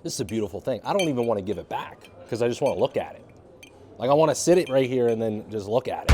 This is a beautiful thing. I don't even want to give it back because I just want to look at it. Like I want to sit it right here and then just look at it.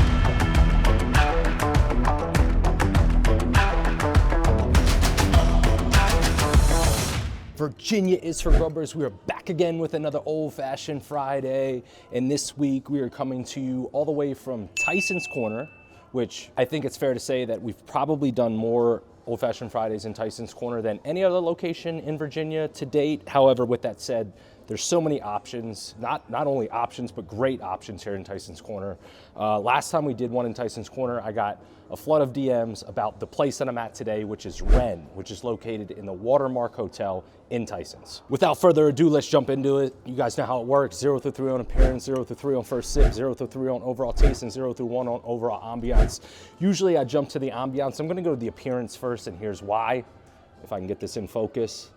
Virginia is for Grubbers. We are back again with another old-fashioned Friday. And this week we are coming to you all the way from Tysons Corner, which I think it's fair to say that we've probably done more old-fashioned Fridays in Tysons Corner than any other location in Virginia to date. However, with that said, there's so many options, not only options, but great options here in Tysons Corner. Last time we did one in Tysons Corner, I got a flood of DMs about the place that I'm at today, which is Wren, which is located in the Watermark Hotel in Tysons. Without further ado, let's jump into it. You guys know how it works. 0 through 3 on appearance, 0 through 3 on first sip, 0 through 3 on overall taste, and 0 through 1 on overall ambiance. Usually I jump to the ambiance. I'm gonna go to the appearance first, and here's why, if I can get this in focus.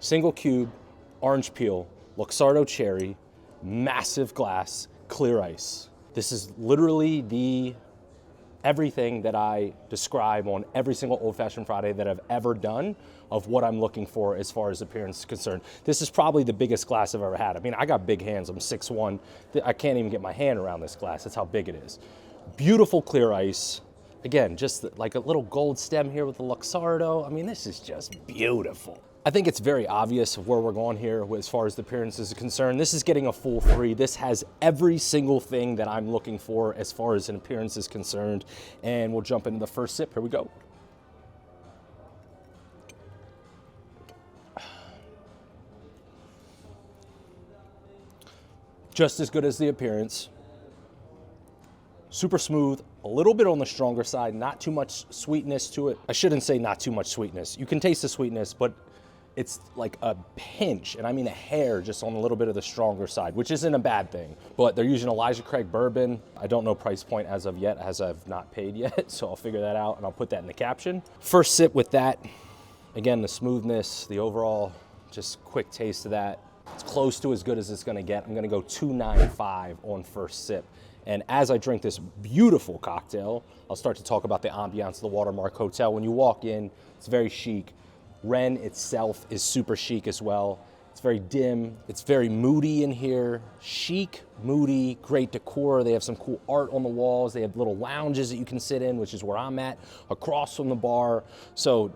Single cube, orange peel, Luxardo cherry, massive glass, clear ice. This is literally everything that I describe on every single old-fashioned Friday that I've ever done of what I'm looking for as far as appearance is concerned. This is probably the biggest glass I've ever had. I mean, I got big hands, I'm 6'1". I can't even get my hand around this glass, that's how big it is. Beautiful clear ice. Again, just like a little gold stem here with the Luxardo. I mean, this is just beautiful. I think it's very obvious where we're going here as far as the appearance is concerned. This is getting a full 3. This has every single thing that I'm looking for as far as an appearance is concerned. And we'll jump into the first sip. Here we go. Just as good as the appearance. Super smooth, a little bit on the stronger side, not too much sweetness to it. I shouldn't say not too much sweetness. You can taste the sweetness, but it's like a pinch, and I mean a hair, just on a little bit of the stronger side, which isn't a bad thing. But they're using Elijah Craig bourbon. I don't know price point as of yet, as I've not paid yet, so I'll figure that out and I'll put that in the caption. First sip with that, again, the smoothness, the overall just quick taste of that. It's close to as good as it's gonna get. I'm gonna go 295 on first sip. And as I drink this beautiful cocktail, I'll start to talk about the ambiance of the Watermark Hotel. When you walk in, it's very chic. Wren itself is super chic as well. It's very dim, it's very moody in here. Chic, moody, great decor. They have some cool art on the walls. They have little lounges that you can sit in, which is where I'm at, across from the bar. So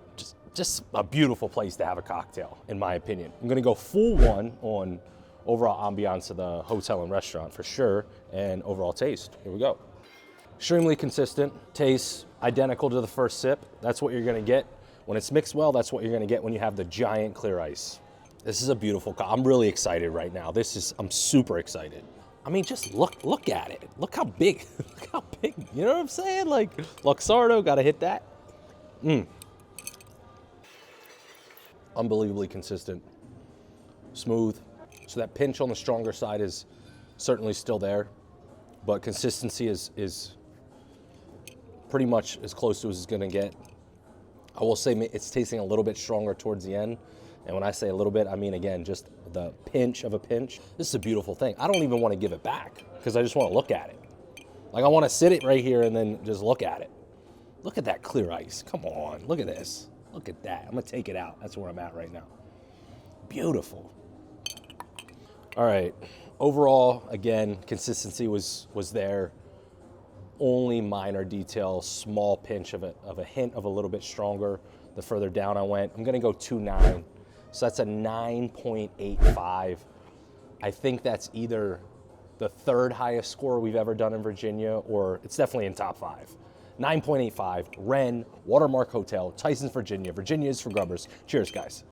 just a beautiful place to have a cocktail, in my opinion. I'm gonna go full 1 on overall ambiance of the hotel and restaurant for sure, and overall taste. Here we go. Extremely consistent, tastes identical to the first sip. That's what you're gonna get. When it's mixed well, that's what you're gonna get when you have the giant clear ice. This is a beautiful, I'm really excited right now. I'm super excited. I mean, just look at it. Look how big, look how big, you know what I'm saying? Like, Luxardo, gotta hit that. Unbelievably consistent, smooth. So that pinch on the stronger side is certainly still there, but consistency is pretty much as close to as it's gonna get. I will say it's tasting a little bit stronger towards the end. And when I say a little bit, I mean, again, just the pinch of a pinch. This is a beautiful thing. I don't even want to give it back because I just want to look at it. Like I want to sit it right here and then just look at it. Look at that clear ice. Come on, look at this. Look at that. I'm gonna take it out. That's where I'm at right now. Beautiful. All right, overall, again, consistency was there. Only minor details, small pinch of a hint of a little bit stronger the further down I went. I'm gonna go 2.9, so that's a 9.85. I think that's either the 3rd highest score we've ever done in Virginia, or it's definitely in top 5. 9.85, Wren, Watermark Hotel, Tysons, Virginia. Virginia is for Grubbers. Cheers, guys.